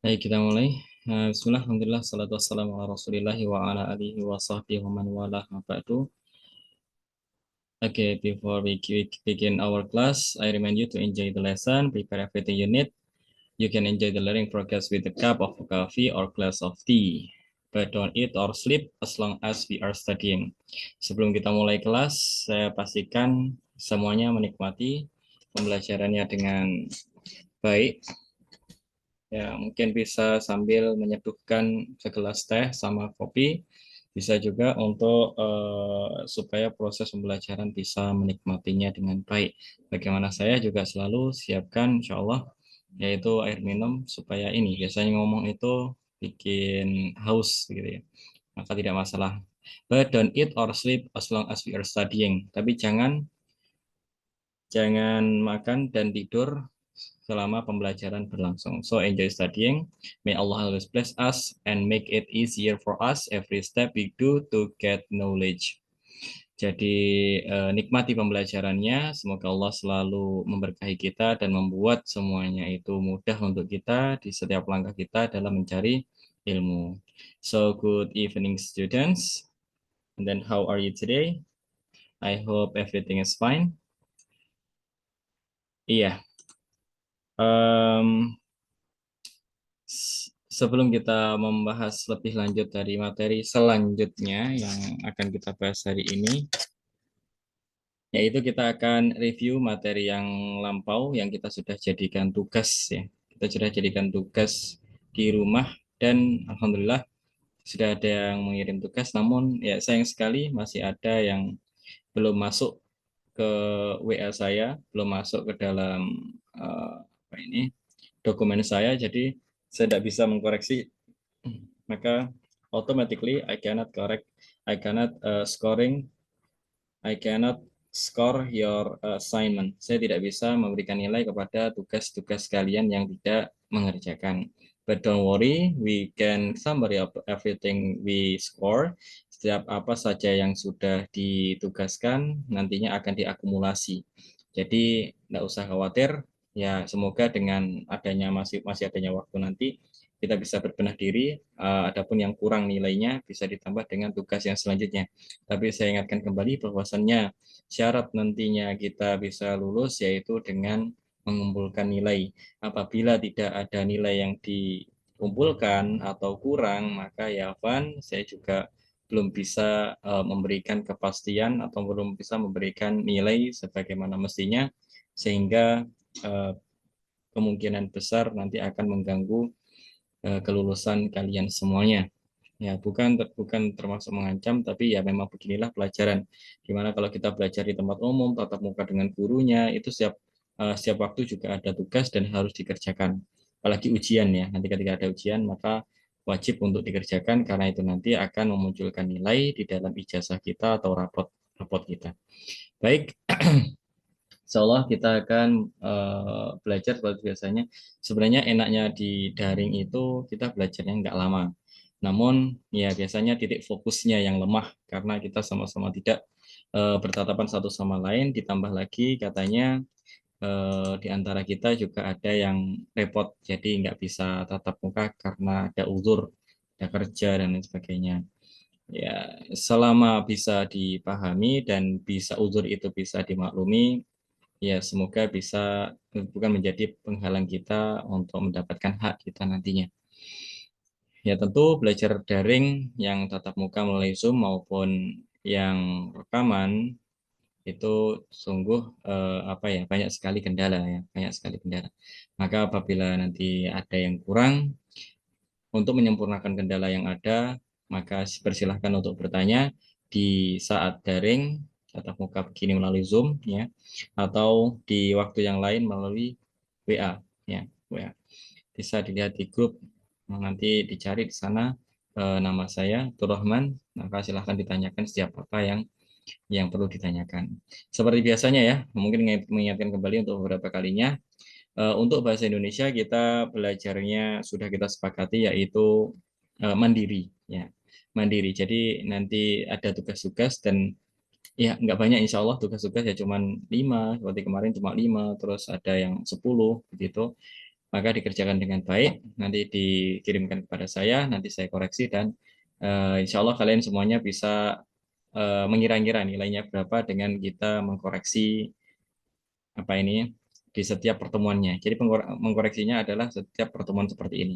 Baik, kita mulai. Bismillah, alhamdulillah, salatu wassalamu ala rasulillahi wa ala alihi wa sahbihi wa man wala ma ba'du. Okay, before we begin our class, I remind you to enjoy the lesson, prepare everything you need. You can enjoy the learning progress with a cup of coffee or glass of tea. But don't eat or sleep as long as we are studying. Sebelum kita mulai kelas, saya pastikan semuanya menikmati pembelajarannya dengan baik. Ya, mungkin bisa sambil menyeduhkan segelas teh sama kopi. Bisa juga untuk supaya proses pembelajaran bisa menikmatinya dengan baik. Bagaimana saya juga selalu siapkan insya Allah yaitu air minum supaya ini biasanya ngomong itu bikin haus gitu ya. Maka tidak masalah. But don't eat or sleep as long as we are studying. Tapi jangan jangan makan dan tidur selama pembelajaran berlangsung. So enjoy studying. May Allah always bless us and make it easier for us every step we do to get knowledge. Jadi nikmati pembelajarannya. Semoga Allah selalu memberkahi kita dan membuat semuanya itu mudah untuk kita di setiap langkah kita dalam mencari ilmu. So good evening students. And then how are you today? I hope everything is fine. Iya. Um, Sebelum kita membahas lebih lanjut dari materi selanjutnya yang akan kita bahas hari ini, yaitu kita akan review materi yang lampau yang kita sudah jadikan tugas ya. Kita sudah jadikan tugas di rumah dan alhamdulillah sudah ada yang mengirim tugas, namun ya sayang sekali masih ada yang belum masuk ke WA saya, belum masuk ke dalam apa ini dokumen saya, jadi saya tidak bisa mengkoreksi, maka automatically I cannot scoring, I cannot score your assignment. Saya tidak bisa memberikan nilai kepada tugas-tugas kalian yang tidak mengerjakan. But don't worry, we can summary of everything we score. Setiap apa saja yang sudah ditugaskan nantinya akan diakumulasi. Jadi tidak usah khawatir. Ya, semoga dengan adanya masih adanya waktu nanti kita bisa berbenah diri. Adapun yang kurang nilainya bisa ditambah dengan tugas yang selanjutnya. Tapi saya ingatkan kembali bahwasannya syarat nantinya kita bisa lulus yaitu dengan mengumpulkan nilai. Apabila tidak ada nilai yang dikumpulkan atau kurang, maka ya Van, saya juga belum bisa memberikan kepastian atau belum bisa memberikan nilai sebagaimana mestinya, sehingga uh, kemungkinan besar nanti akan mengganggu kelulusan kalian semuanya. Ya, bukan termasuk mengancam, tapi ya memang beginilah pelajaran. Dimana kalau kita belajar di tempat umum, tatap muka dengan gurunya, itu setiap waktu juga ada tugas dan harus dikerjakan. Apalagi ujian ya, nanti ketika ada ujian, maka wajib untuk dikerjakan karena itu nanti akan memunculkan nilai di dalam ijazah kita atau rapot kita. Baik, Insya Allah kita akan belajar seperti biasanya. Sebenarnya enaknya di daring itu kita belajarnya nggak lama. Namun ya biasanya titik fokusnya yang lemah karena kita sama-sama tidak bertatapan satu sama lain. Ditambah lagi katanya di antara kita juga ada yang repot, jadi nggak bisa tatap muka karena ada uzur, ada kerja dan lain sebagainya. Ya, selama bisa dipahami dan bisa uzur itu bisa dimaklumi, ya, semoga bisa bukan menjadi penghalang kita untuk mendapatkan hak kita nantinya. Ya, tentu belajar daring yang tatap muka melalui Zoom maupun yang rekaman itu sungguh apa ya, banyak sekali kendala ya, banyak sekali kendala. Maka apabila nanti ada yang kurang untuk menyempurnakan kendala yang ada, maka persilahkan untuk bertanya di saat daring tatap muka begini melalui Zoom ya, atau di waktu yang lain melalui WA ya, WA. Bisa dilihat di grup, nanti dicari di sana nama saya Turrahman, maka silahkan ditanyakan setiap apa yang perlu ditanyakan. Seperti biasanya ya, mungkin mengingatkan kembali untuk beberapa kalinya. Untuk bahasa Indonesia kita belajarnya sudah kita sepakati yaitu mandiri ya, mandiri. Jadi nanti ada tugas-tugas dan ya nggak banyak, insya Allah tugas-tugas ya cuman 5, seperti kemarin cuma 5, terus ada yang 10 begitu. maka dikerjakan dengan baik, nanti dikirimkan kepada saya, nanti saya koreksi dan insya Allah kalian semuanya bisa mengira-ngira nilainya berapa dengan kita mengkoreksi apa ini di setiap pertemuannya. Jadi mengkoreksinya adalah setiap pertemuan seperti ini.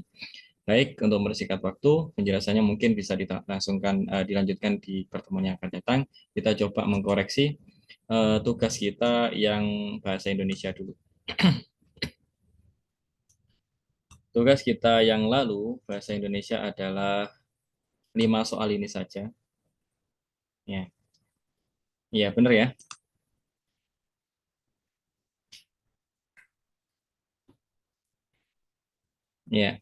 Baik, untuk mempersingkat waktu, penjelasannya mungkin bisa dilanjutkan di pertemuan yang akan datang. Kita coba mengkoreksi tugas kita yang bahasa Indonesia dulu. Tugas kita yang lalu, bahasa Indonesia adalah 5 soal ini saja. Ya, ya benar ya. Ya,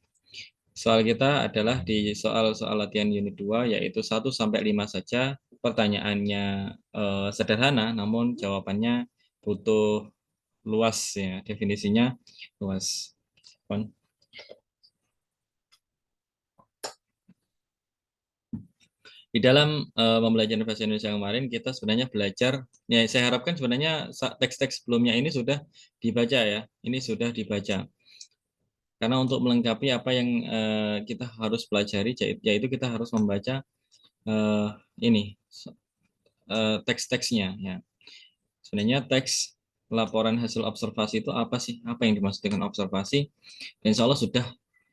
soal kita adalah di soal-soal latihan unit 2 yaitu 1 sampai 5 saja. Pertanyaannya sederhana namun jawabannya butuh luas ya, definisinya luas. Di dalam pembelajaran bahasa Indonesia kemarin kita sebenarnya belajar ya saya harapkan sebenarnya teks-teks sebelumnya ini sudah dibaca ya. Ini sudah dibaca. Karena untuk melengkapi apa yang kita harus pelajari yaitu kita harus membaca eh, ini teks-teksnya ya. Sebenarnya teks laporan hasil observasi itu apa sih? Apa yang dimaksud dengan observasi? Dan insya Allah sudah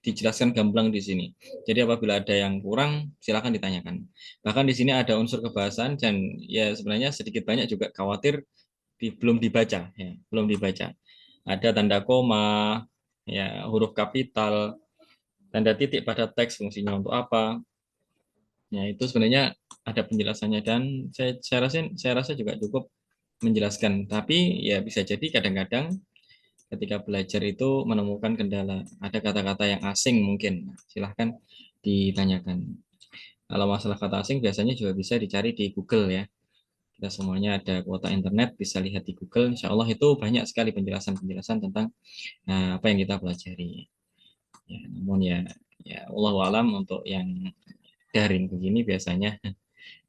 dijelaskan gamblang di sini. Jadi apabila ada yang kurang, silakan ditanyakan. Bahkan di sini ada unsur kebahasaan dan ya sebenarnya sedikit banyak juga khawatir belum dibaca, ya, belum dibaca. Ada tanda koma, ya huruf kapital, tanda titik pada teks fungsinya untuk apa. Ya itu sebenarnya ada penjelasannya dan saya rasa juga cukup menjelaskan. Tapi ya bisa jadi kadang-kadang ketika belajar itu menemukan kendala. Ada kata-kata yang asing mungkin. Silahkan ditanyakan. Kalau masalah kata asing biasanya juga bisa dicari di Google ya. Kita semuanya ada kuota internet, bisa lihat di Google. Insya Allah itu banyak sekali penjelasan-penjelasan tentang apa yang kita pelajari. Ya, namun ya Allah alam untuk yang daring begini biasanya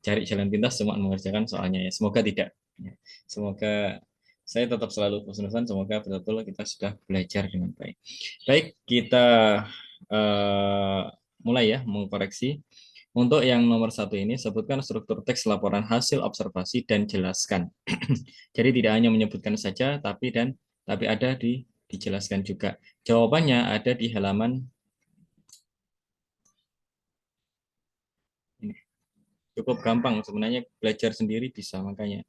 cari jalan pintas cuma mengerjakan soalnya ya. Semoga tidak. Ya. Semoga saya tetap selalu husnuzan. Semoga betul-betul kita sudah belajar dengan baik. Baik, kita uh, mulai ya mengkoreksi. Untuk yang nomor 1 ini, sebutkan struktur teks laporan hasil observasi dan jelaskan. Jadi tidak hanya menyebutkan saja, tapi ada dijelaskan juga. Jawabannya ada di halaman ini. Cukup gampang sebenarnya belajar sendiri bisa makanya.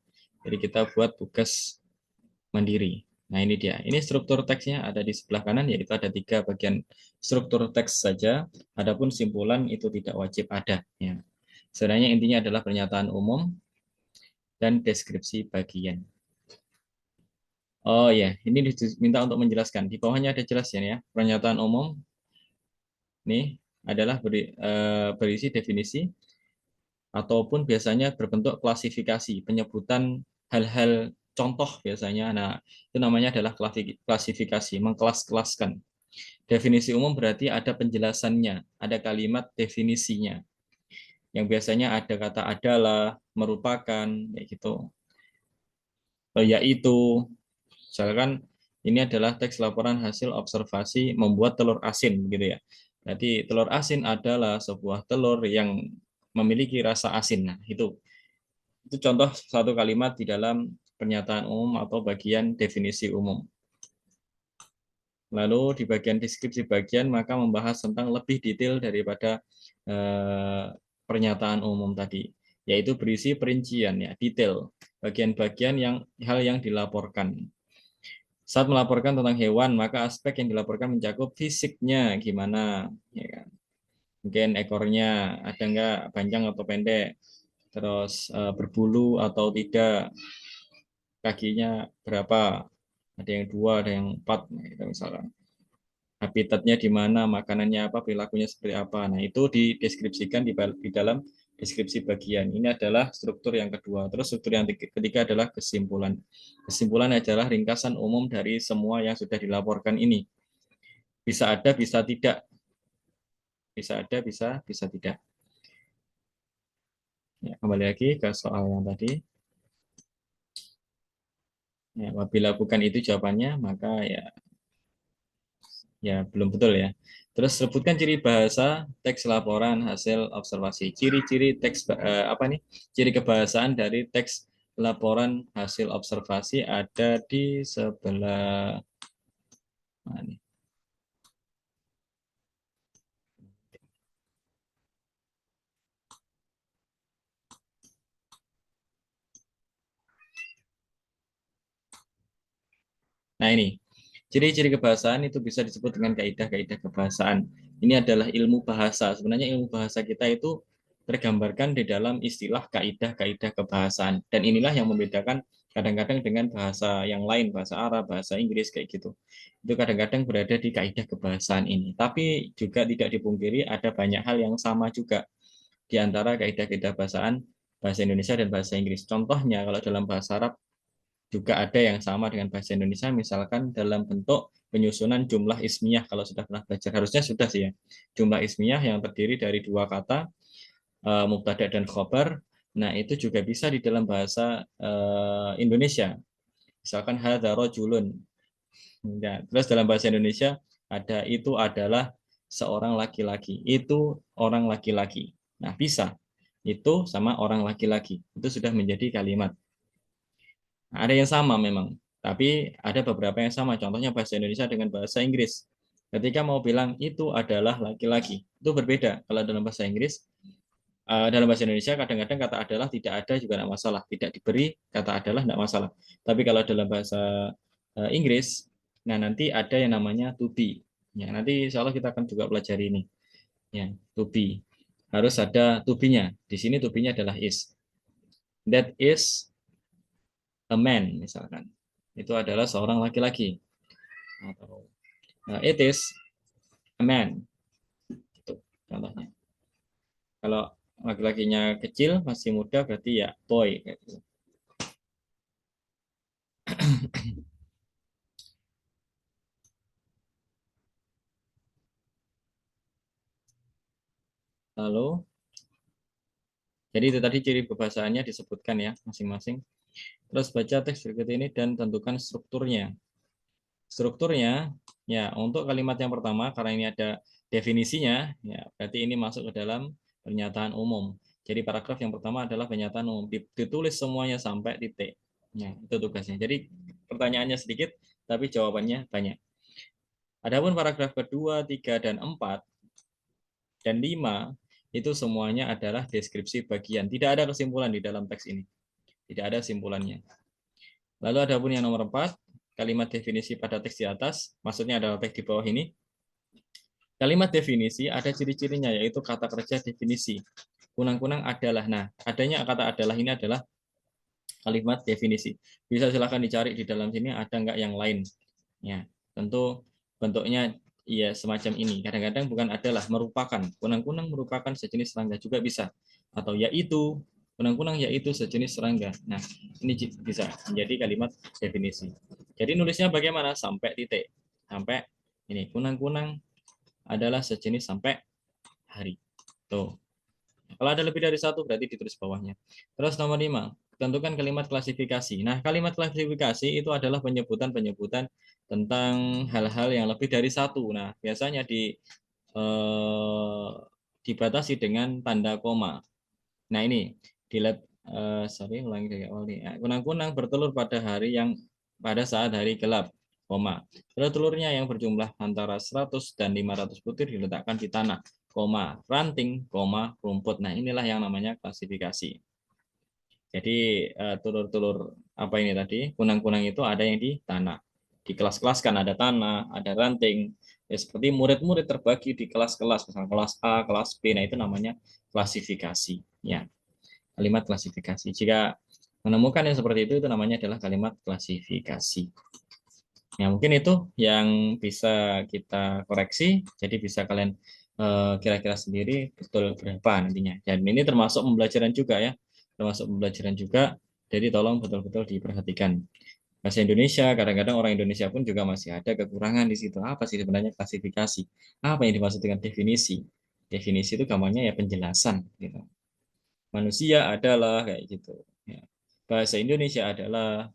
Jadi kita buat tugas mandiri. Nah ini dia. Ini struktur teksnya ada di sebelah kanan yaitu ada 3 bagian struktur teks saja. Adapun simpulan itu tidak wajib ada. Ya. Sebenarnya intinya adalah pernyataan umum dan deskripsi bagian. Oh ya, ini diminta untuk menjelaskan. Di bawahnya ada jelasnya ya. Pernyataan umum nih adalah berisi definisi ataupun biasanya berbentuk klasifikasi, penyebutan hal-hal contoh biasanya. Nah, itu namanya adalah klasifikasi, mengkelas-kelaskan. Definisi umum berarti ada penjelasannya, ada kalimat definisinya. Yang biasanya ada kata adalah, merupakan, kayak gitu. Yaitu, misalkan ini adalah teks laporan hasil observasi membuat telur asin, gitu ya. Jadi telur asin adalah sebuah telur yang memiliki rasa asin. Nah, itu contoh satu kalimat di dalam pernyataan umum atau bagian definisi umum. Lalu di bagian deskripsi bagian maka membahas tentang lebih detail daripada pernyataan umum tadi, yaitu berisi perincian ya, detail bagian-bagian hal yang dilaporkan. Saat melaporkan tentang hewan, maka aspek yang dilaporkan mencakup fisiknya gimana, ya kan? Mungkin ekornya ada nggak panjang atau pendek, terus berbulu atau tidak, kakinya berapa, ada yang 2, ada yang 4, nah, gitu misalkan. Habitatnya di mana, makanannya apa, perilakunya seperti apa. Nah, itu dideskripsikan di dalam deskripsi bagian. Ini adalah struktur yang kedua. Terus struktur yang ketiga adalah kesimpulan. Kesimpulan adalah ringkasan umum dari semua yang sudah dilaporkan ini. Bisa ada, bisa tidak. Bisa ada, bisa tidak. Ya, kembali lagi ke soal yang tadi. Ya, apabila bukan itu jawabannya, maka Ya, belum betul ya. Terus sebutkan ciri bahasa teks laporan hasil observasi. Ciri-ciri teks apa nih? Ciri kebahasaan dari teks laporan hasil observasi ada di sebelah mana nih? Nah, ini. Ciri-ciri kebahasaan itu bisa disebut dengan kaidah-kaidah kebahasaan. Ini adalah ilmu bahasa. Sebenarnya ilmu bahasa kita itu tergambarkan di dalam istilah kaidah-kaidah kebahasaan. Dan inilah yang membedakan kadang-kadang dengan bahasa yang lain, bahasa Arab, bahasa Inggris, kayak gitu. Itu kadang-kadang berada di kaidah kebahasaan ini. Tapi juga tidak dipungkiri ada banyak hal yang sama juga di antara kaidah-kaidah bahasaan bahasa Indonesia dan bahasa Inggris. Contohnya kalau dalam bahasa Arab juga ada yang sama dengan bahasa Indonesia, misalkan dalam bentuk penyusunan jumlah ismiyah. Kalau sudah pernah belajar, harusnya sudah sih ya. Jumlah ismiyah yang terdiri dari dua kata, mubtada dan khobar. Nah, itu juga bisa di dalam bahasa Indonesia. Misalkan hadza rajulun. Ya, terus dalam bahasa Indonesia ada itu adalah seorang laki-laki. Itu orang laki-laki. Nah, bisa. Itu sama orang laki-laki. Itu sudah menjadi kalimat. Nah, ada yang sama memang, tapi ada beberapa yang sama. Contohnya bahasa Indonesia dengan bahasa Inggris. Ketika mau bilang itu adalah laki-laki, itu berbeda. Kalau dalam bahasa Inggris, dalam bahasa Indonesia kadang-kadang kata adalah tidak ada juga tidak masalah. Tidak diberi kata adalah tidak masalah. Tapi kalau dalam bahasa Inggris, nah nanti ada yang namanya to be. Ya, nanti insya Allah kita akan juga pelajari ini. Ya, to be. Harus ada to be-nya. Di sini to be-nya adalah is. That is a man misalkan. Itu adalah seorang laki-laki. Atau it is a man. Itu contohnya. Kalau laki-lakinya kecil masih muda berarti ya boy kayak gitu. Lalu jadi itu tadi ciri kebahasaannya disebutkan ya masing-masing. Terus baca teks berikut ini dan tentukan strukturnya. Strukturnya ya untuk kalimat yang pertama karena ini ada definisinya ya berarti ini masuk ke dalam pernyataan umum. Jadi paragraf yang pertama adalah pernyataan umum ditulis semuanya sampai titik. Ya, itu tugasnya. Jadi pertanyaannya sedikit tapi jawabannya banyak. Adapun paragraf kedua, tiga dan empat dan lima itu semuanya adalah deskripsi bagian. Tidak ada kesimpulan di dalam teks ini. Tidak ada simpulannya. Lalu ada pun yang nomor 4, kalimat definisi pada teks di atas, maksudnya adalah teks di bawah ini. Kalimat definisi ada ciri-cirinya, yaitu kata kerja definisi. Kunang-kunang adalah. Nah, adanya kata adalah ini adalah kalimat definisi. Bisa silahkan dicari di dalam sini ada nggak yang lain. Ya, tentu bentuknya ya semacam ini. Kadang-kadang bukan adalah, merupakan. Kunang-kunang merupakan sejenis serangga juga bisa. Atau yaitu, kunang-kunang yaitu sejenis serangga. Nah, ini bisa menjadi kalimat definisi. Jadi nulisnya bagaimana? Sampai titik. Sampai ini, kunang-kunang adalah sejenis sampai hari. Tuh. Kalau ada lebih dari satu berarti ditulis bawahnya. Terus nomor 5, tentukan kalimat klasifikasi. Nah, kalimat klasifikasi itu adalah penyebutan-penyebutan tentang hal-hal yang lebih dari satu. Nah, biasanya eh, dibatasi dengan tanda koma. Nah, ini dilihat sorry ulangi dari awal nih. Kunang-kunang bertelur pada hari yang pada saat hari gelap, koma. Telur-telurnya yang berjumlah antara 100 dan 500 butir diletakkan di tanah, koma, ranting, koma, rumput. Nah, inilah yang namanya klasifikasi. Jadi telur-telur apa ini tadi? Kunang-kunang itu ada yang di tanah. Di kelas-kelas kan ada tanah, ada ranting. Ya, seperti murid-murid terbagi di kelas-kelas, misalnya kelas A, kelas B. Nah, itu namanya klasifikasi. Ya, kalimat klasifikasi. Jika menemukan yang seperti itu namanya adalah kalimat klasifikasi. Ya, mungkin itu yang bisa kita koreksi. Jadi bisa kalian kira-kira sendiri betul berapa nantinya. Dan ini termasuk pembelajaran juga ya. Termasuk pembelajaran juga. Jadi tolong betul-betul diperhatikan. Bahasa Indonesia, kadang-kadang orang Indonesia pun juga masih ada kekurangan di situ. Apa sih sebenarnya klasifikasi? Apa yang dimaksud dengan definisi? Definisi itu gampangnya ya penjelasan gitu. Manusia adalah kayak gitu. Ya. Bahasa Indonesia adalah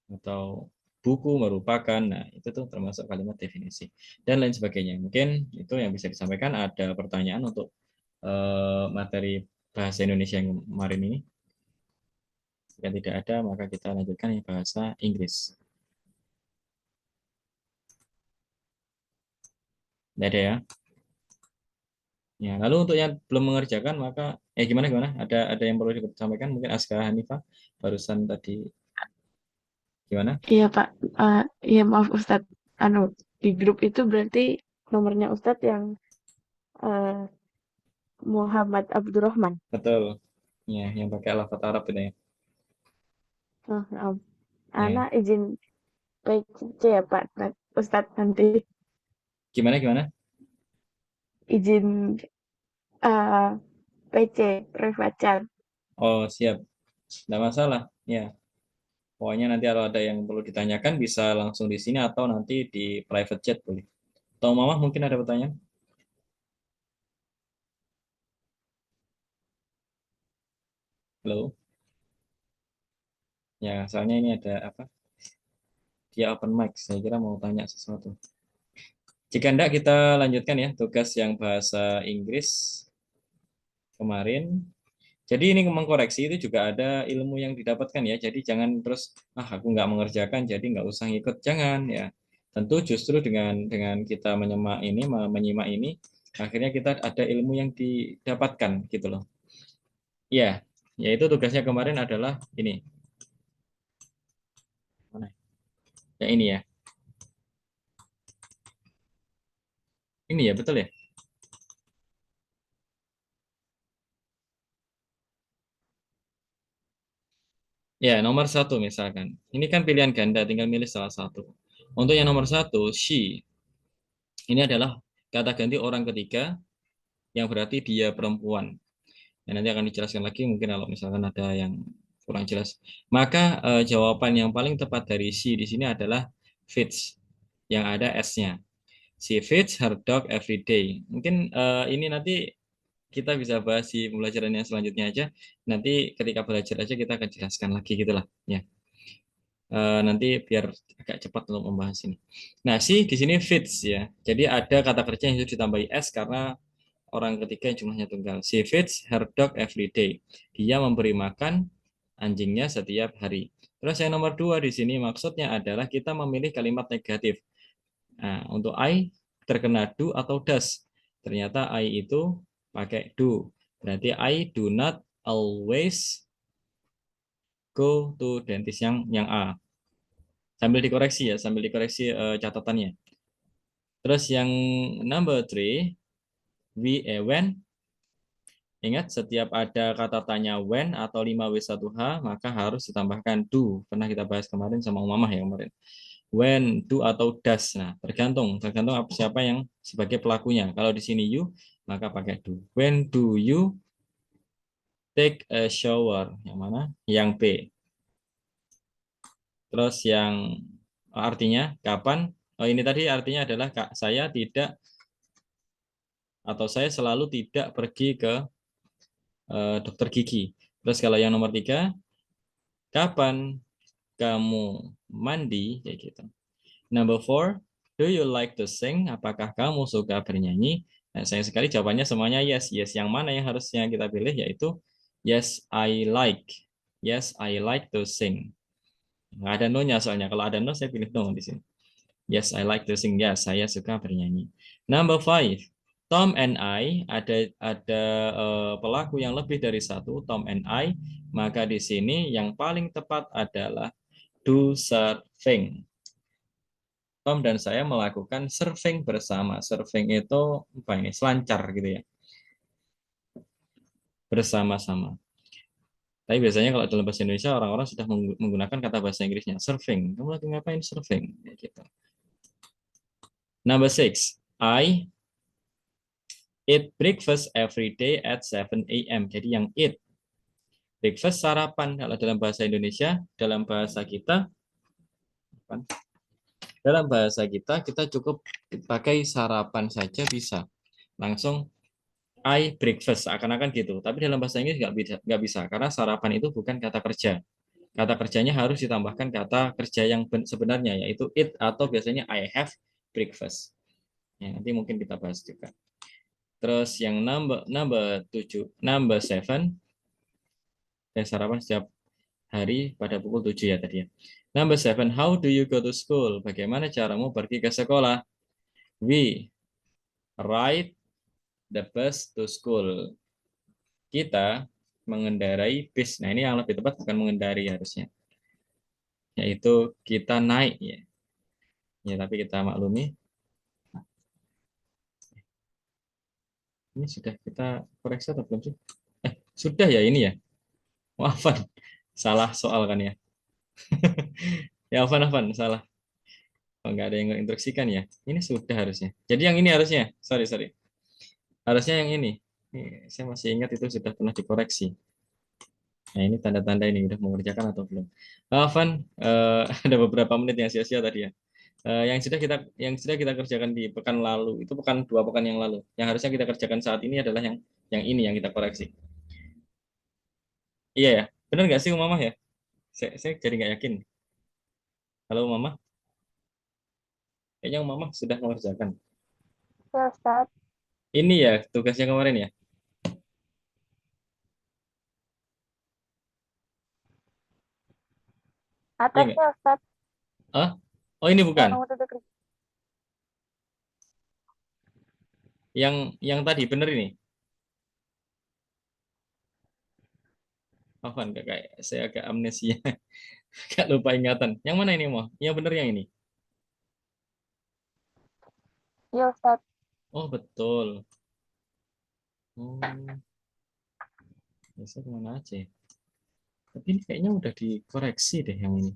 atau buku merupakan. Nah, itu tuh termasuk kalimat definisi dan lain sebagainya. Mungkin itu yang bisa disampaikan. Ada pertanyaan untuk materi bahasa Indonesia yang kemarin ini? Jika tidak ada, maka kita lanjutkan yang bahasa Inggris. Tidak ada ya? Ya, lalu untuk yang belum mengerjakan maka gimana gimana? Ada yang perlu disampaikan? Mungkin Aska Hanifah barusan tadi gimana? Iya Pak, iya maaf Ustadz, anu di grup itu berarti nomornya Ustadz yang eh, Muhammad Abdurrahman. Betul. Ya, yang pakai alfabet Arab itu ya. Oh, maaf. Ya. Ana izin PC ya Pak, Ustadz nanti Gimana gimana? izin PC private chat. Oh, siap. Tidak masalah. Ya. Pokoknya nanti kalau ada yang perlu ditanyakan bisa langsung di sini atau nanti di private chat boleh. Atau Mama mungkin ada pertanyaan? Halo. Ya, soalnya ini ada apa? Dia open mic. Saya kira mau tanya sesuatu. Jika enggak kita lanjutkan ya tugas yang bahasa Inggris kemarin. Jadi ini mengkoreksi itu juga ada ilmu yang didapatkan ya. Jadi jangan terus aku nggak mengerjakan jadi nggak usah ngikut. Jangan ya. Tentu justru dengan kita menyimak ini akhirnya kita ada ilmu yang didapatkan gitu loh. Ya, yaitu tugasnya kemarin adalah ini. Mana? Ya ini ya. Ini ya betul ya. Ya, nomor satu misalkan. Ini kan pilihan ganda, tinggal milih salah satu. Untuk yang nomor satu, she. Ini adalah kata ganti orang ketiga yang berarti dia perempuan. Dan nanti akan dijelaskan lagi mungkin kalau misalkan ada yang kurang jelas. Maka jawaban yang paling tepat dari she di sini adalah feeds yang ada S-nya. She feeds her dog every day. Mungkin ini nanti kita bisa bahas di pembelajaran yang selanjutnya aja. Nanti ketika belajar aja kita akan jelaskan lagi gitulah ya. Nanti biar agak cepat untuk membahas ini. Nah, si di sini fits ya. Jadi ada kata kerja yang harus ditambahi s karena orang ketiga yang jumlahnya tunggal. She feeds her dog every day. Dia memberi makan anjingnya setiap hari. Terus yang nomor dua di sini maksudnya adalah kita memilih kalimat negatif. Nah, untuk I terkena do atau does. Ternyata I itu pakai do. Berarti I do not always go to dentist yang A. Sambil dikoreksi catatannya. Terus yang number three, when. Ingat, setiap ada kata tanya when atau 5W1H, maka harus ditambahkan do. Pernah kita bahas kemarin sama Mamah ya kemarin. When, do atau does. Nah, tergantung siapa yang sebagai pelakunya. Kalau di sini you, maka pakai do. When do you take a shower? Yang mana? Yang B. Terus yang artinya kapan? Oh, ini tadi artinya adalah Kak, saya tidak atau saya selalu tidak pergi ke dokter gigi. Terus kalau yang nomor tiga, kapan kamu mandi? Kayak gitu. Number four, do you like to sing? Apakah kamu suka bernyanyi? Nah, sayang sekali jawabannya semuanya yes. Yes, yang mana yang harusnya kita pilih yaitu yes, I like. Yes, I like to sing. Nggak ada no-nya soalnya. Kalau ada no, saya pilih no di sini. Yes, I like to sing. Yes, saya suka bernyanyi. Number five, Tom and I ada pelaku yang lebih dari satu, Tom and I. Maka di sini yang paling tepat adalah do surfing. Tom dan saya melakukan surfing bersama. Surfing itu apa ini? Selancar gitu ya, bersama-sama. Tapi biasanya kalau dalam bahasa Indonesia orang-orang sudah menggunakan kata bahasa Inggrisnya surfing. Kamu lagi ngapain surfing? Ya, gitu. Number six, I eat breakfast every day at 7 a.m. Jadi yang eat, breakfast sarapan. Kalau dalam bahasa Indonesia, dalam bahasa kita cukup pakai sarapan saja bisa. Langsung I breakfast, akan-akan gitu. Tapi dalam bahasa Inggris nggak bisa karena sarapan itu bukan kata kerja. Kata kerjanya harus ditambahkan kata kerja yang sebenarnya, yaitu eat atau biasanya I have breakfast. Ya, nanti mungkin kita bahas juga. Terus yang number number 7, number 7, saya sarapan setiap hari pada pukul 7 ya tadi ya. Number 7, how do you go to school? Bagaimana caramu pergi ke sekolah? We ride the bus to school. Kita mengendarai bis. Nah, ini yang lebih tepat bukan mengendari harusnya. Yaitu kita naik ya. Ya, tapi kita maklumi. Ini sudah kita koreksi atau belum sih? Sudah ya ini ya. Maafan. Salah soal kan ya. Ya, Afan, salah. Oh, nggak ada yang menginstruksikan ya. Ini sudah harusnya. Jadi yang ini harusnya. Sorry. Harusnya yang ini. Saya masih ingat itu sudah pernah dikoreksi. Nah, ini tanda-tanda ini udah mengerjakan atau belum. Afan, ada beberapa menit yang sia-sia tadi ya. Yang sudah kita kerjakan di pekan lalu, itu pekan 2 pekan yang lalu. Yang harusnya kita kerjakan saat ini adalah yang ini yang kita koreksi. Iya ya, benar nggak sih Mama ya? Saya jadi nggak yakin. Halo Mama, kayaknya Mama sudah mengerjakan. Ya, Ustaz. Ini ya tugasnya kemarin ya? Iya nggak? Atasnya, Ustaz. Ah? Oh ini Yang bukan. nomor 7. Yang tadi bener ini. Afan nggak kayak saya agak amnesia, agak lupa ingatan. Yang mana ini mau? Yang bener yang ini. Iya, Ustaz. Oh betul. Oh, biasa kemana aja ya? Tapi ini kayaknya udah dikoreksi deh yang ini.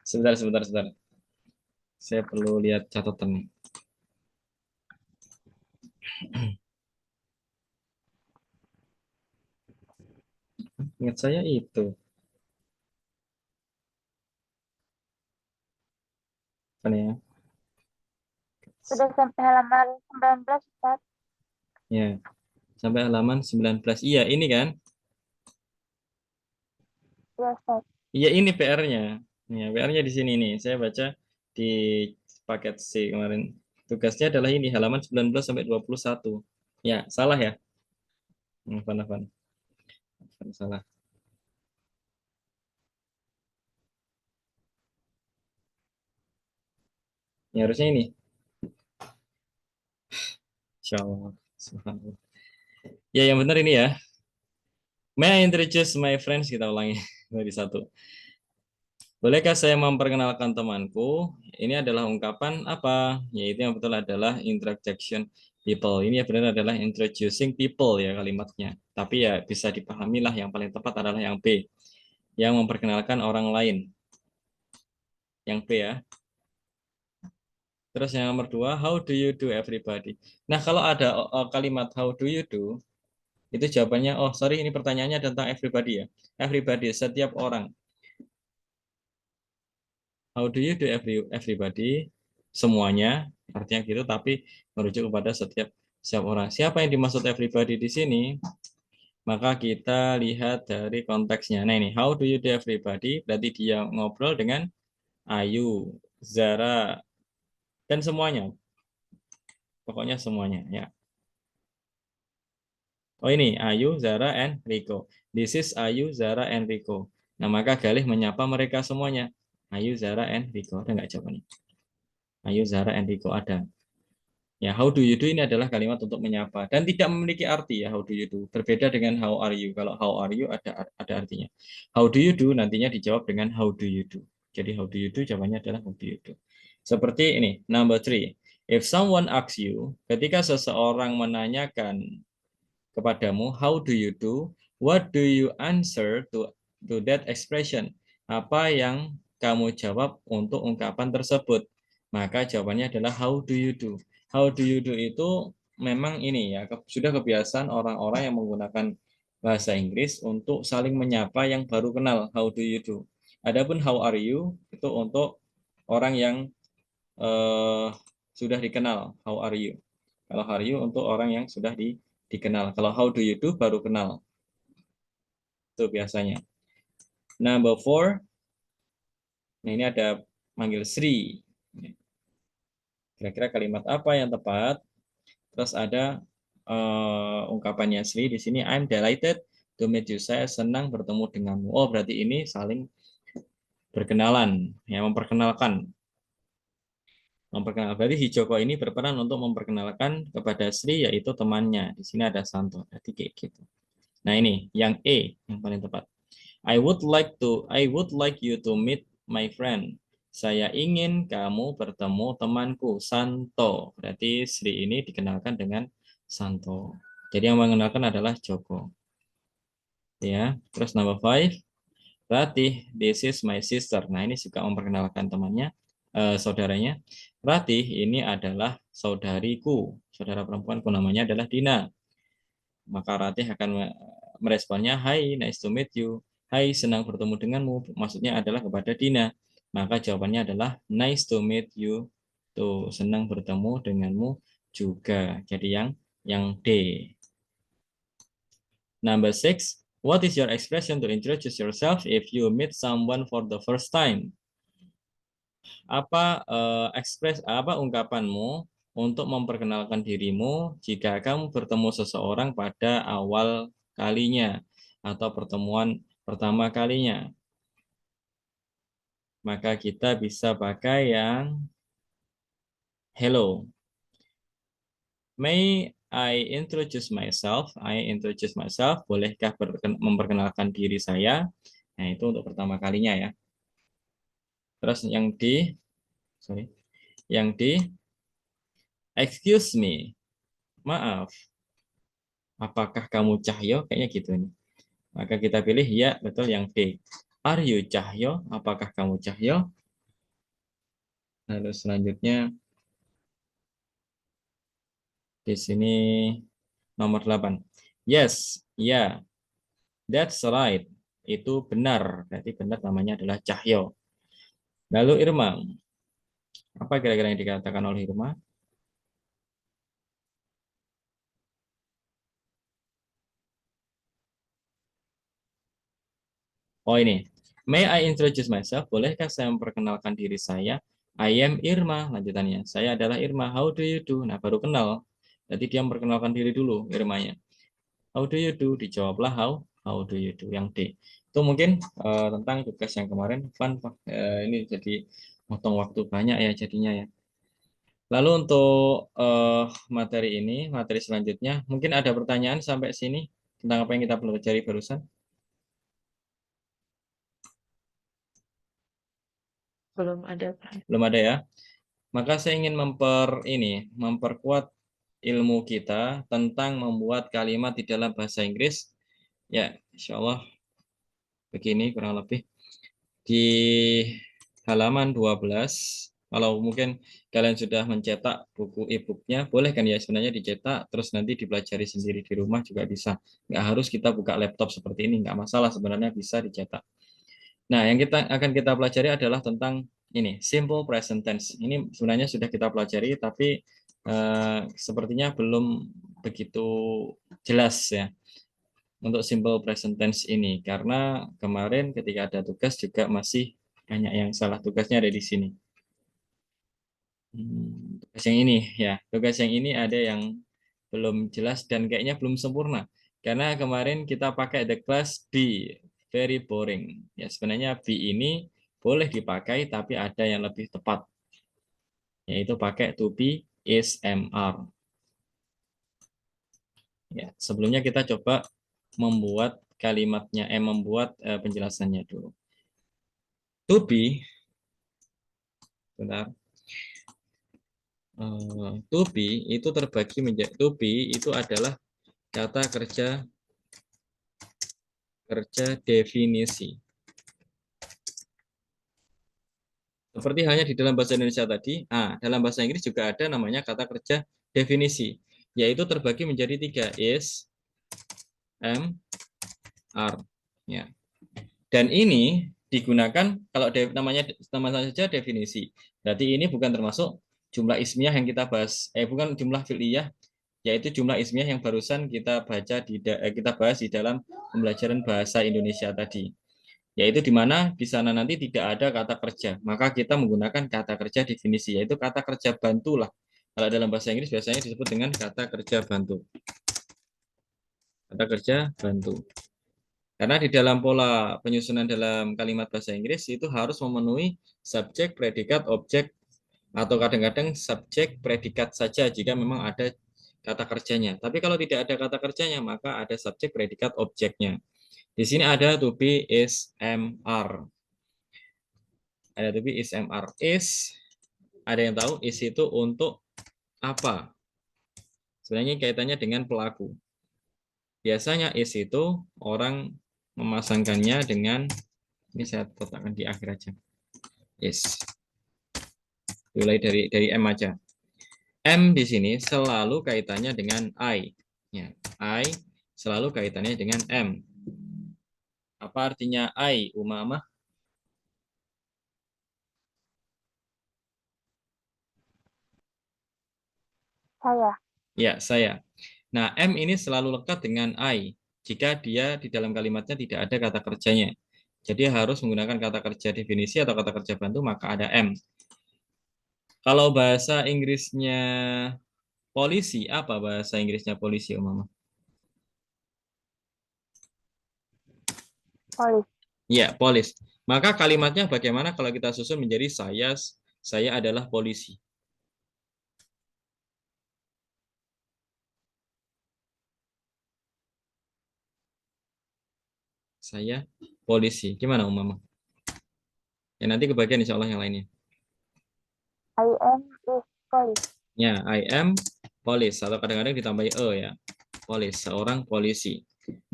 Sebentar. Saya perlu lihat catatan. Ingat saya itu. Kan ya? Sudah sampai halaman 19, Ustaz. Ya, sampai halaman 19. Iya, ini kan? Iya, Ustaz. Iya, ini PR-nya. Ya, PR-nya di sini nih. Saya baca di paket C kemarin. Tugasnya adalah ini, halaman 19 sampai 21. Ya, salah ya? Apa? Salah. Ya, harusnya ini. Insya Allah. Subhanallah. Ya, yang benar ini ya. May I introduce my friends? Kita ulangi dari satu. Bolehkah saya memperkenalkan temanku? Ini adalah ungkapan apa? Yaitu yang betul adalah introduction people. Ini ya benar adalah introducing people ya kalimatnya. Tapi ya bisa dipahami lah yang paling tepat adalah yang B. Yang memperkenalkan orang lain. Yang B ya. Terus yang nomor 2, how do you do everybody? Nah kalau ada kalimat how do you do, itu jawabannya, oh sorry ini pertanyaannya tentang everybody ya. Everybody, setiap orang. How do you do everybody? Semuanya, artinya gitu, tapi merujuk kepada setiap orang. Siapa yang dimaksud everybody di sini? Maka kita lihat dari konteksnya. Nah ini, how do you do everybody? Berarti dia ngobrol dengan Ayu, Zara, dan semuanya. Pokoknya semuanya ya. Oh ini, Ayu, Zara, and Rico. This is Ayu, Zara, and Rico. Nah maka Galih menyapa mereka semuanya. Ayu, Zara, and Rico. Ada nggak jawabannya? Ayu, Zara, and Rico ada. Ya, how do you do ini adalah kalimat untuk menyapa dan tidak memiliki arti ya how do you do. Berbeda dengan how are you. Kalau how are you ada artinya. How do you do nantinya dijawab dengan how do you do. Jadi how do you do jawabannya adalah how do you do. Seperti ini, number 3. If someone asks you, ketika seseorang menanyakan kepadamu, how do you do? What do you answer to that expression? Apa yang kamu jawab untuk ungkapan tersebut? Maka jawabannya adalah how do you do? How do you do itu memang ini ya, sudah kebiasaan orang-orang yang menggunakan bahasa Inggris untuk saling menyapa yang baru kenal, how do you do? Adapun how are you itu untuk orang yang eh, sudah dikenal, how are you? Kalau how are you untuk orang yang sudah dikenal. Kalau how do you do baru kenal. Itu biasanya. Number 4. Nah, ini ada manggil Sri. Kira-kira kalimat apa yang tepat? Terus ada ungkapannya Sri di sini. I'm delighted to meet you. Saya senang bertemu denganmu. Oh, berarti ini saling berkenalan, ya, memperkenalkan. Berarti si Joko ini berperan untuk memperkenalkan kepada Sri, yaitu temannya. Di sini ada Santo. Berarti kayak gitu. Nah, ini yang E yang paling tepat. I would like you to meet my friend. Saya ingin kamu bertemu temanku Santo. Berarti Sri ini dikenalkan dengan Santo. Jadi yang mengenalkan adalah Joko. Ya, terus number 5. Ratih, this is my sister. Nah, ini juga memperkenalkan temannya, saudaranya. Ratih, ini adalah saudariku. Saudara perempuanku namanya adalah Dina. Maka Ratih akan meresponnya, Hai, nice to meet you. Hai, senang bertemu denganmu. Maksudnya adalah kepada Dina. Maka jawabannya adalah nice to meet you. Tuh, senang bertemu denganmu juga. Jadi yang D. Number 6. What is your expression to introduce yourself if you meet someone for the first time? Apa ungkapanmu untuk memperkenalkan dirimu jika kamu bertemu seseorang pada awal kalinya atau pertemuan pertama kalinya? Maka kita bisa pakai yang hello. May I introduce myself? I introduce myself. Bolehkah memperkenalkan diri saya? Nah, itu untuk pertama kalinya ya. Terus sorry, yang D, excuse me, maaf, apakah kamu Cahyo? Kayaknya gitu nih. Maka kita pilih ya, betul yang D. Are you Cahyo? Apakah kamu Cahyo? Lalu selanjutnya di sini nomor 8. Yes, ya, that's right. Itu benar. Berarti benar namanya adalah Cahyo. Lalu Irma, apa kira-kira yang dikatakan oleh Irma? Oh, ini. May I introduce myself? Bolehkah saya memperkenalkan diri saya? I am Irma, lanjutannya. Saya adalah Irma. How do you do? Nah, baru kenal. Jadi dia memperkenalkan diri dulu, Irmanya. How do you do? Dijawablah how do you do? Yang D. Itu mungkin tentang tugas yang kemarin. Fun, ini jadi motong waktu banyak ya jadinya ya. Lalu untuk materi selanjutnya, mungkin ada pertanyaan sampai sini tentang apa yang kita pelajari barusan? Belum ada. Belum ada ya? Maka saya ingin memperkuat ilmu kita tentang membuat kalimat di dalam bahasa Inggris. Ya, insya Allah begini kurang lebih. Di halaman 12, kalau mungkin kalian sudah mencetak buku e-booknya, boleh kan ya sebenarnya dicetak, terus nanti dipelajari sendiri di rumah juga bisa. Nggak harus kita buka laptop seperti ini, nggak masalah sebenarnya bisa dicetak. Nah, yang kita pelajari adalah tentang ini, simple present tense. Ini sebenarnya sudah kita pelajari, tapi sepertinya belum begitu jelas ya untuk simple present tense ini. Karena kemarin ketika ada tugas juga masih banyak yang salah. Tugasnya ada di sini. Tugas yang ini ya, tugas yang ini ada yang belum jelas dan kayaknya belum sempurna. Karena kemarin kita pakai the class be very boring. Ya, sebenarnya be ini boleh dipakai tapi ada yang lebih tepat, yaitu pakai to be is mr. Ya, sebelumnya kita coba membuat kalimatnya, membuat penjelasannya dulu. To be, benar. To be itu terbagi menjadi to be itu adalah kata kerja definisi. Seperti halnya di dalam bahasa Indonesia tadi, dalam bahasa Inggris juga ada namanya kata kerja definisi, yaitu terbagi menjadi 3, is, am, are. Ya. Dan ini digunakan kalau namanya saja definisi. Berarti ini bukan termasuk jumlah ismiyah yang kita bahas, bukan jumlah fi'liyah, yaitu jumlah ismiyah yang barusan kita bahas di dalam pembelajaran bahasa Indonesia tadi. yaitu di mana di sana nanti tidak ada kata kerja. Maka kita menggunakan kata kerja definisi, yaitu kata kerja bantu lah. Kalau dalam bahasa Inggris biasanya disebut dengan kata kerja bantu. Kata kerja bantu. Karena di dalam pola penyusunan dalam kalimat bahasa Inggris itu harus memenuhi subjek, predikat, objek, atau kadang-kadang subjek, predikat saja jika memang ada kata kerjanya. Tapi kalau tidak ada kata kerjanya, maka ada subjek, predikat, objeknya. Di sini ada to be, is, am, are. Ada to be, is, am, are. Is, ada yang tahu is itu untuk apa? Sebenarnya kaitannya dengan pelaku. Biasanya is itu orang memasangkannya dengan, ini saya letakkan di akhir aja. Is. Mulai dari M aja. M di sini selalu kaitannya dengan I. Ya, I selalu kaitannya dengan M. Apa artinya I, Umamah? Saya. Ya, saya. Nah, M ini selalu lekat dengan I jika dia di dalam kalimatnya tidak ada kata kerjanya. Jadi harus menggunakan kata kerja definisi atau kata kerja bantu, maka ada M. Kalau bahasa Inggrisnya polisi, apa bahasa Inggrisnya polisi, Umamah? Police. Ya, polis. Maka kalimatnya bagaimana kalau kita susun menjadi saya adalah polisi. Saya polisi. Gimana, Umamah? Ya, nanti kebagian insya Allah yang lainnya. I am is police. Ya, I am police. Atau kadang-kadang ditambahi e ya. Police, seorang polisi.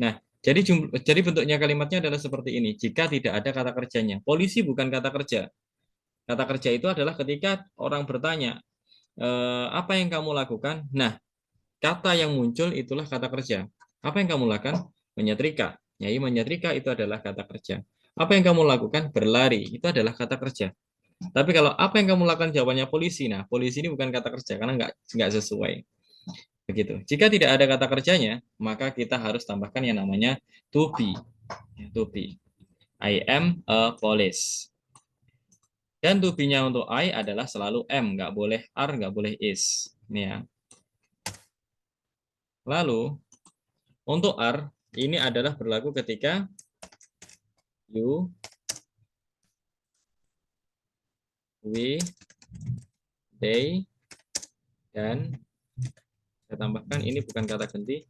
Nah, jadi bentuknya kalimatnya adalah seperti ini. Jika tidak ada kata kerjanya. Polisi bukan kata kerja. Kata kerja itu adalah ketika orang bertanya, apa yang kamu lakukan? Nah, kata yang muncul itulah kata kerja. Apa yang kamu lakukan? Menyetrika. Nyai menyetrika itu adalah kata kerja. Apa yang kamu lakukan? Berlari. Itu adalah kata kerja. Tapi kalau apa yang kamu lakukan jawabannya polisi. Nah, polisi ini bukan kata kerja karena nggak sesuai. Begitu. Jika tidak ada kata kerjanya, maka kita harus tambahkan yang namanya to be. To be. I am a police. Dan to be-nya untuk I adalah selalu am, nggak boleh are, nggak boleh is. Ini ya. Lalu untuk are ini adalah berlaku ketika you, we, they, dan saya tambahkan ini bukan kata ganti.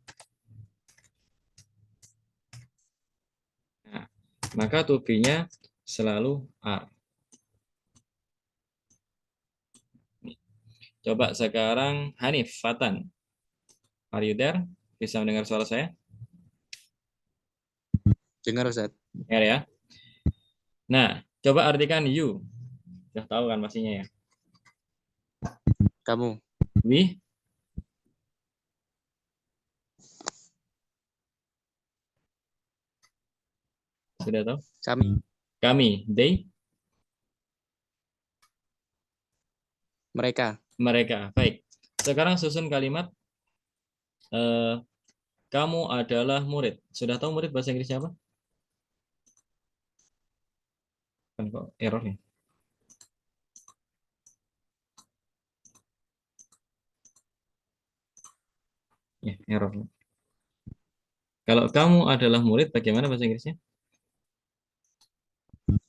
Nah, maka to be-nya selalu are. Coba sekarang Hanif, Fatan. Are you there? Bisa mendengar suara saya? Dengar Ustaz. Ya. Nah, coba artikan you. Sudah tahu kan pastinya ya. Kamu. We. Sudah tahu? Kami. Kami. They. Mereka. Mereka. Baik. Sekarang susun kalimat kamu adalah murid. Sudah tahu murid bahasa Inggrisnya apa? Kan kok error nih. Ya, error. Kalau kamu adalah murid, bagaimana bahasa Inggrisnya?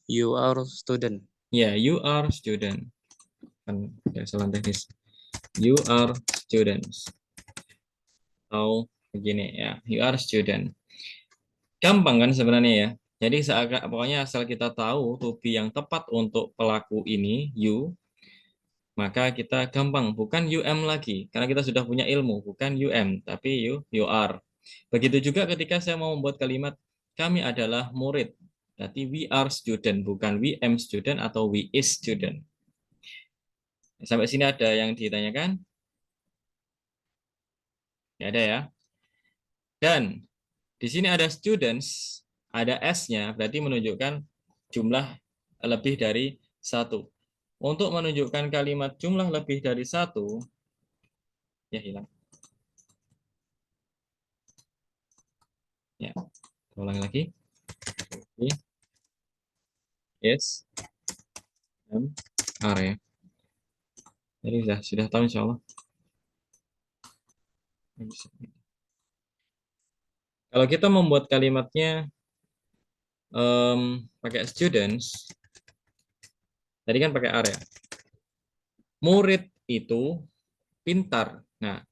You are student. Ya, you are student. Kan kesalahan teknis. You are students. Atau begini ya, you are student. Gampang kan sebenarnya ya. Jadi pokoknya asal kita tahu to be yang tepat untuk pelaku ini, you, maka kita gampang. Bukan you am lagi, karena kita sudah punya ilmu. Bukan you am, tapi you are. Begitu juga ketika saya mau membuat kalimat, kami adalah murid. Berarti we are student, bukan we am student atau we is student. Sampai sini ada yang ditanyakan? Ya ada ya. Dan di sini ada students, ada S-nya, berarti menunjukkan jumlah lebih dari satu. Untuk menunjukkan kalimat jumlah lebih dari satu, ya hilang. Ya, ulang lagi. Oke. is, am, are ya. Jadi sudah tahu insya Allah. Kalau kita membuat kalimatnya pakai students, tadi kan pakai are ya. Murid itu pintar. Nah,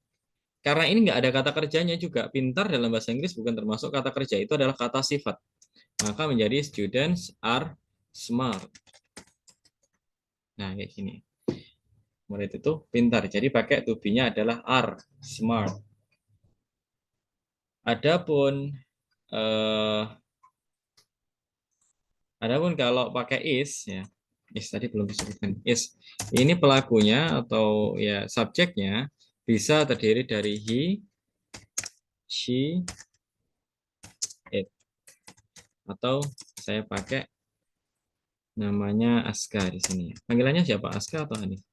karena ini nggak ada kata kerjanya juga, pintar dalam bahasa Inggris bukan termasuk kata kerja, itu adalah kata sifat. Maka menjadi students are smart. Nah, kayak gini. Murid itu pintar, jadi pakai to be-nya adalah are smart. Adapun kalau pakai is ya, is tadi belum disebutkan. Is ini pelakunya atau ya subjeknya bisa terdiri dari he, she, it. Atau saya pakai namanya Aska di sini. Panggilannya siapa? Aska atau Hanif?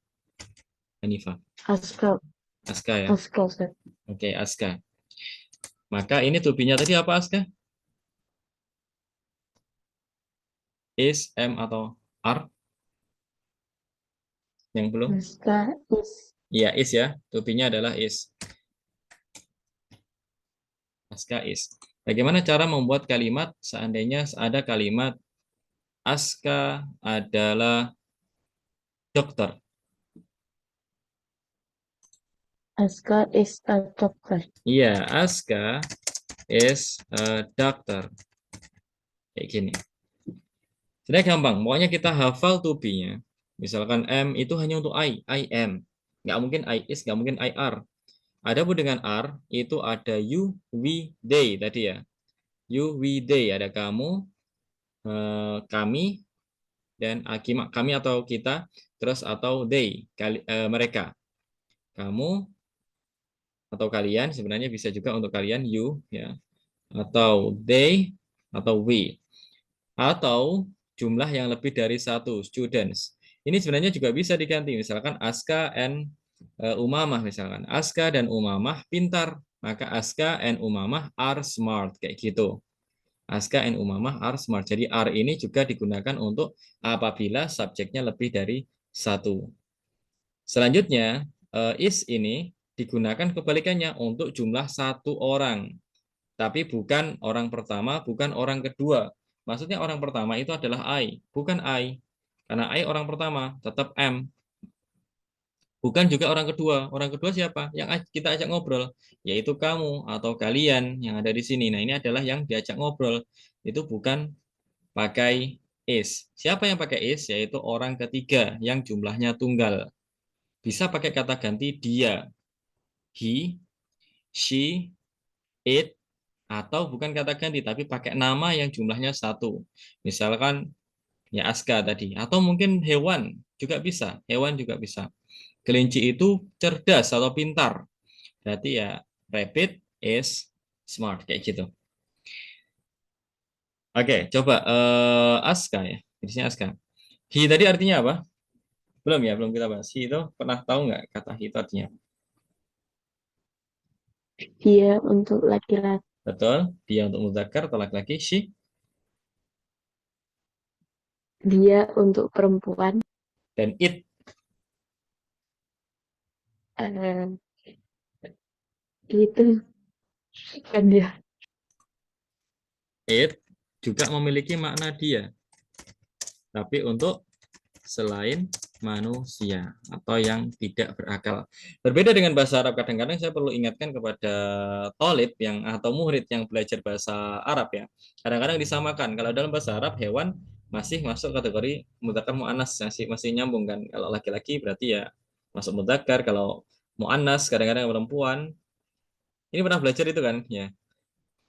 Hanifah. Aska. Aska ya. Aska, Ustaz. Oke, Aska. Maka ini to be-nya tadi apa, Aska? Is, am, atau are? Yang belum? Aska is. Iya, is ya. To be-nya adalah is. Aska is. Bagaimana cara membuat kalimat seandainya ada kalimat Aska adalah dokter? Aska is a doctor. Iya, Aska is a doctor. Kayak gini. Sebenarnya gampang. Pokoknya kita hafal to be-nya. Misalkan am itu hanya untuk I am. Nggak mungkin I is, nggak mungkin I are. Adapun dengan are, itu ada you, we, they tadi ya. You, we, they. Ada kamu, kami, dan kami atau kita, terus atau they, mereka. Kamu atau kalian, sebenarnya bisa juga untuk kalian, you, ya. Atau they, atau we. Atau jumlah yang lebih dari satu, students. Ini sebenarnya juga bisa diganti, misalkan Aska and Umamah misalkan. Aska dan Umamah pintar, maka Aska and Umamah are smart, kayak gitu. Aska and Umamah are smart. Jadi are ini juga digunakan untuk apabila subjeknya lebih dari satu. Selanjutnya, is ini digunakan kebalikannya untuk jumlah satu orang. Tapi bukan orang pertama, bukan orang kedua. Maksudnya orang pertama itu adalah I, bukan I. Karena I orang pertama, tetap am. Bukan juga orang kedua. Orang kedua siapa? Yang kita ajak ngobrol, yaitu kamu atau kalian yang ada di sini. Nah, ini adalah yang diajak ngobrol. Itu bukan pakai is. Siapa yang pakai is? Yaitu orang ketiga yang jumlahnya tunggal. Bisa pakai kata ganti dia, he, she, it, atau bukan kata ganti tapi pakai nama yang jumlahnya satu. Misalkan ya Aska tadi, atau mungkin hewan juga bisa. Hewan juga bisa. Kelinci itu cerdas atau pintar. Berarti ya rabbit is smart kayak gitu. Oke, coba Aska ya. Di sini Aska. He tadi artinya apa? Belum ya, belum kita bahas. He itu pernah tahu nggak kata he itu artinya? Dia untuk laki-laki. Betul. Dia untuk mudzakkar atau laki-laki. She. Dia untuk perempuan. Dan it. Itu kan dia. It juga memiliki makna dia. Tapi untuk selain manusia atau yang tidak berakal. Berbeda dengan bahasa Arab, kadang-kadang saya perlu ingatkan kepada tolib yang atau murid yang belajar bahasa Arab ya. Kadang-kadang disamakan. Kalau dalam bahasa Arab hewan masih masuk kategori mudzakkar muannas, masih nyambung kan. Kalau laki-laki berarti ya masuk mudzakkar, kalau muannas kadang-kadang perempuan. Ini pernah belajar itu kan ya.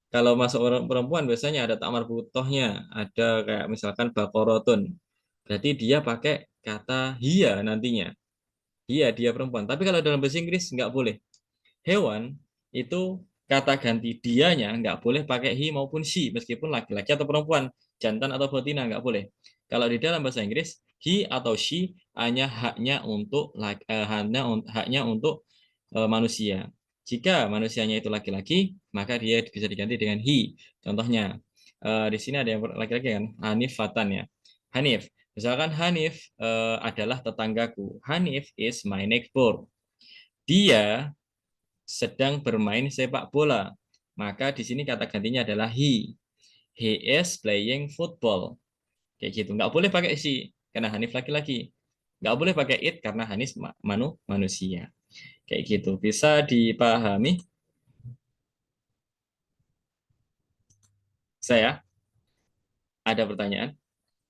Kalau masuk perempuan biasanya ada ta'mar butohnya, ada kayak misalkan bakorotun. Berarti dia pakai kata hia nantinya. Dia perempuan. Tapi kalau dalam bahasa Inggris nggak boleh. Hewan itu kata ganti dianya nggak boleh pakai he maupun she, meskipun laki-laki atau perempuan, jantan atau betina nggak boleh. Kalau di dalam bahasa Inggris, he atau she hanya haknya untuk manusia. Jika manusianya itu laki-laki, maka dia bisa diganti dengan he. Contohnya, di sini ada yang laki-laki kan, Hanif Fatan ya. Hanif. Misalkan Hanif adalah tetanggaku. Hanif is my neighbor. Dia sedang bermain sepak bola. Maka di sini kata gantinya adalah he. He is playing football. Kayak gitu. Nggak boleh pakai she karena Hanif laki-laki. Nggak boleh pakai it karena Hanif manusia. Kayak gitu. Bisa dipahami? Saya ada pertanyaan?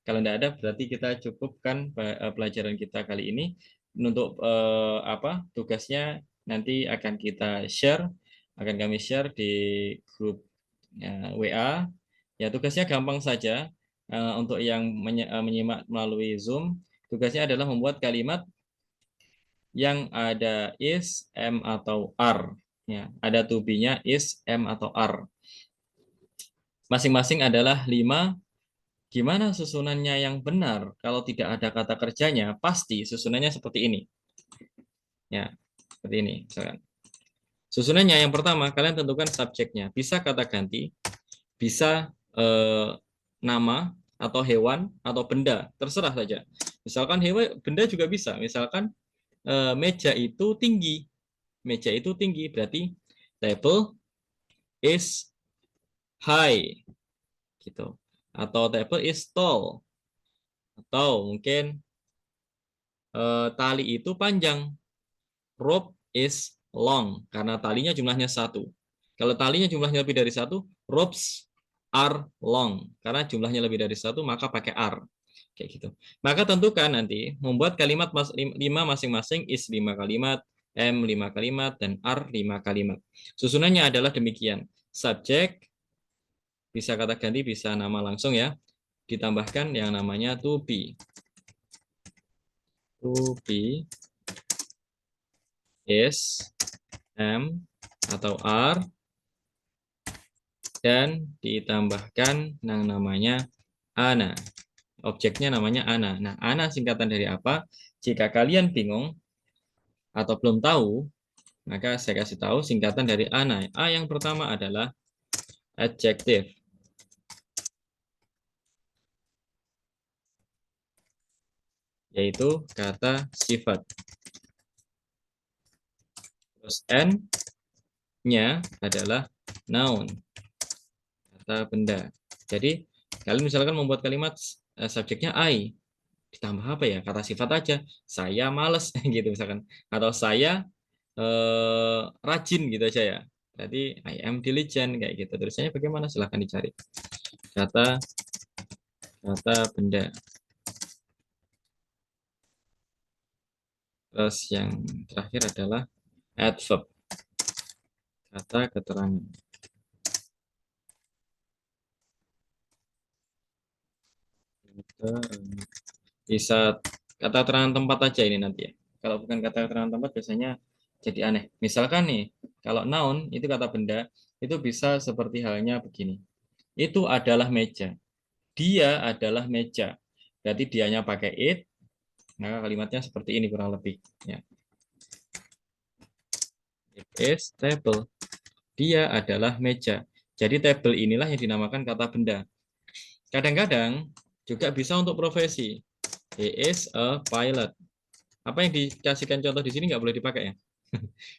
Kalau tidak ada, berarti kita cukupkan pelajaran kita kali ini. Untuk apa tugasnya nanti akan kita share, akan kami share di grup WA. Ya tugasnya gampang saja. Untuk yang menyimak melalui Zoom, tugasnya adalah membuat kalimat yang ada is, am atau are. Ya, ada to be-nya is, am atau are. Masing-masing adalah 5. Gimana susunannya yang benar? Kalau tidak ada kata kerjanya, pasti susunannya seperti ini. Ya, seperti ini. Misalkan. Susunannya yang pertama, kalian tentukan subjeknya. Bisa kata ganti, bisa nama, atau hewan, atau benda. Terserah saja. Misalkan hewan, benda juga bisa. Misalkan meja itu tinggi. Meja itu tinggi, berarti table is high. Gitu. Atau table is tall. Atau mungkin tali itu panjang. Rope is long karena talinya jumlahnya 1. Kalau talinya jumlahnya lebih dari 1, ropes are long karena jumlahnya lebih dari 1, maka pakai are. Kayak gitu. Maka tentukan nanti membuat kalimat 5 masing-masing, is 5 kalimat, am 5 kalimat, dan are 5 kalimat. Susunannya adalah demikian. Subjek bisa kata ganti, bisa nama langsung ya. Ditambahkan yang namanya to be. To be, is, am, atau are, dan ditambahkan yang namanya ana. Objeknya namanya ana. Nah, ana singkatan dari apa? Jika kalian bingung atau belum tahu, maka saya kasih tahu singkatan dari ana. A yang pertama adalah adjective. Yaitu kata sifat. Terus N-nya adalah noun. Kata benda. Jadi, kalian misalkan membuat kalimat subjeknya I. Ditambah apa ya? Kata sifat aja. Saya males gitu misalkan. Atau saya rajin gitu aja ya. Berarti I am diligent kayak gitu. Tulisannya bagaimana? Silahkan dicari. Kata benda. Terus yang terakhir adalah adverb. Kata keterangan. Bisa kata keterangan tempat aja ini nanti ya. Kalau bukan kata keterangan tempat biasanya jadi aneh. Misalkan nih, kalau noun itu kata benda, itu bisa seperti halnya begini. Itu adalah meja. Dia adalah meja. Berarti dianya pakai it, maka kalimatnya seperti ini kurang lebih. Ya. It is table. Dia adalah meja. Jadi table inilah yang dinamakan kata benda. Kadang-kadang juga bisa untuk profesi. He is a pilot. Apa yang dikasihkan contoh di sini nggak boleh dipakai ya.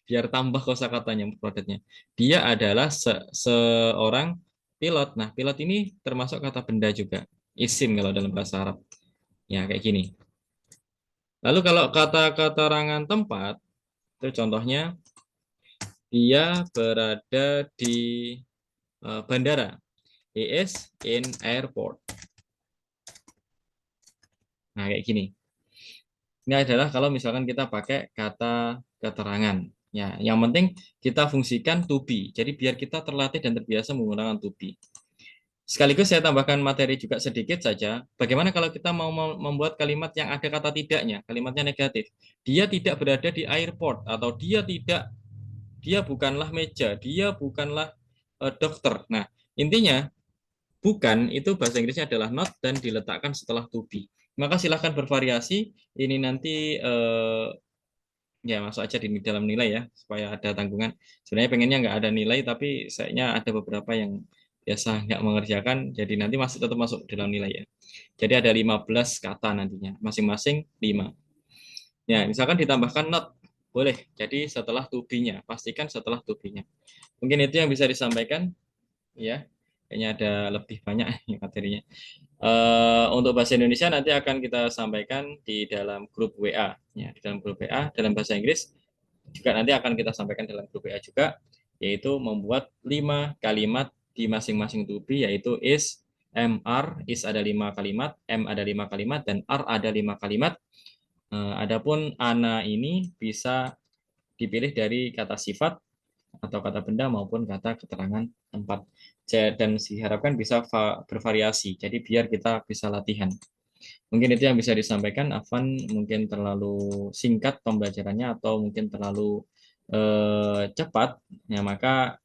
Biar tambah kosakatanya padatnya. Dia adalah seorang pilot. Nah, pilot ini termasuk kata benda juga. Isim kalau dalam bahasa Arab. Ya, kayak gini. Lalu kalau kata keterangan tempat, itu contohnya dia berada di bandara. He is in airport. Nah, kayak gini. Ini adalah kalau misalkan kita pakai kata keterangan. Ya, yang penting kita fungsikan to be. Jadi biar kita terlatih dan terbiasa menggunakan to be. Sekaligus saya tambahkan materi juga sedikit saja. Bagaimana kalau kita mau membuat kalimat yang ada kata tidaknya, kalimatnya negatif. Dia tidak berada di airport atau dia bukanlah meja, dia bukanlah dokter. Nah, intinya bukan itu bahasa Inggrisnya adalah not dan diletakkan setelah to be. Maka silahkan bervariasi. Ini nanti ya masuk aja di dalam nilai ya supaya ada tanggungan. Sebenarnya pengennya nggak ada nilai tapi sayangnya ada beberapa yang biasa nggak mengerjakan, jadi nanti masih tetap masuk dalam nilai ya. Jadi ada 15 kata nantinya, masing-masing 5. Ya, misalkan ditambahkan not, boleh. Jadi setelah to be-nya, pastikan setelah to be-nya. Mungkin itu yang bisa disampaikan, ya. Kayaknya ada lebih banyak materinya. Untuk bahasa Indonesia nanti akan kita sampaikan di dalam grup WA, ya, di dalam grup WA. Dalam bahasa Inggris juga nanti akan kita sampaikan dalam grup WA juga, yaitu membuat 5 kalimat di masing-masing to be, yaitu is, are, is ada 5 kalimat, ada 5 kalimat, dan are ada 5 kalimat. Adapun ana ini bisa dipilih dari kata sifat atau kata benda maupun kata keterangan tempat. Dan diharapkan bisa bervariasi. Jadi biar kita bisa latihan. Mungkin itu yang bisa disampaikan. Afwan, mungkin terlalu singkat pembelajarannya atau mungkin terlalu cepat. Ya, maka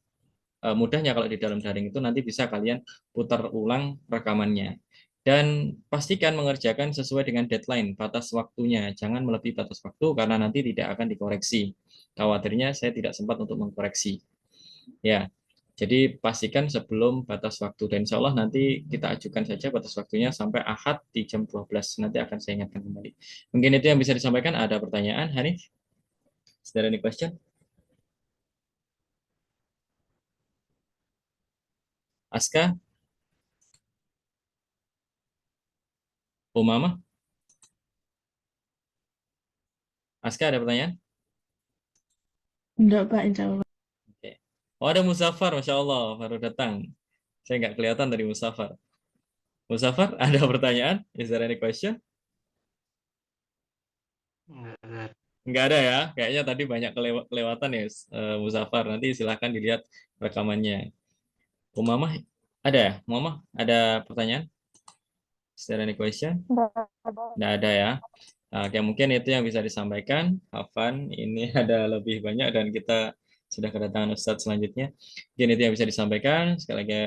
mudahnya kalau di dalam daring itu nanti bisa kalian putar ulang rekamannya. Dan pastikan mengerjakan sesuai dengan deadline, batas waktunya. Jangan melebihi batas waktu karena nanti tidak akan dikoreksi. Khawatirnya saya tidak sempat untuk mengkoreksi. Ya, jadi pastikan sebelum batas waktu. Dan insya Allah nanti kita ajukan saja batas waktunya sampai Ahad di jam 12. Nanti akan saya ingatkan kembali. Mungkin itu yang bisa disampaikan. Ada pertanyaan, Hanif? Is there any question? Aska? Umama? Aska ada pertanyaan? Enggak, Pak, insya Allah. Oke. Oh, ada Musafar, Masya Allah, baru datang. Saya nggak kelihatan dari Musafar. Musafar, ada pertanyaan? Is there any question? Nggak ada ya? Kayaknya tadi banyak kelewatan ya, Musafar. Nanti silahkan dilihat rekamannya. Umamah, ada ya? Umamah, ada pertanyaan? Is there any question? Nggak ada ya? Oke, mungkin itu yang bisa disampaikan. Afan, ini ada lebih banyak dan kita sudah kedatangan Ustadz selanjutnya. Mungkin itu yang bisa disampaikan. Sekali lagi,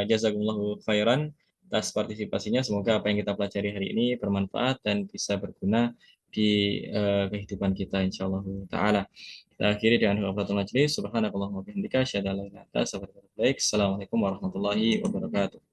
jazakumullahu khairan atas partisipasinya. Semoga apa yang kita pelajari hari ini bermanfaat dan bisa berguna di kehidupan kita, insyaallah ta'ala. Kita akhiri dengan hafalatul majlis. Subhanakallahumma wa bihamdika, asyhadu an la ilaha illa anta, astaghfiruka wa atubu ilaik. Assalamualaikum warahmatullahi wabarakatuh.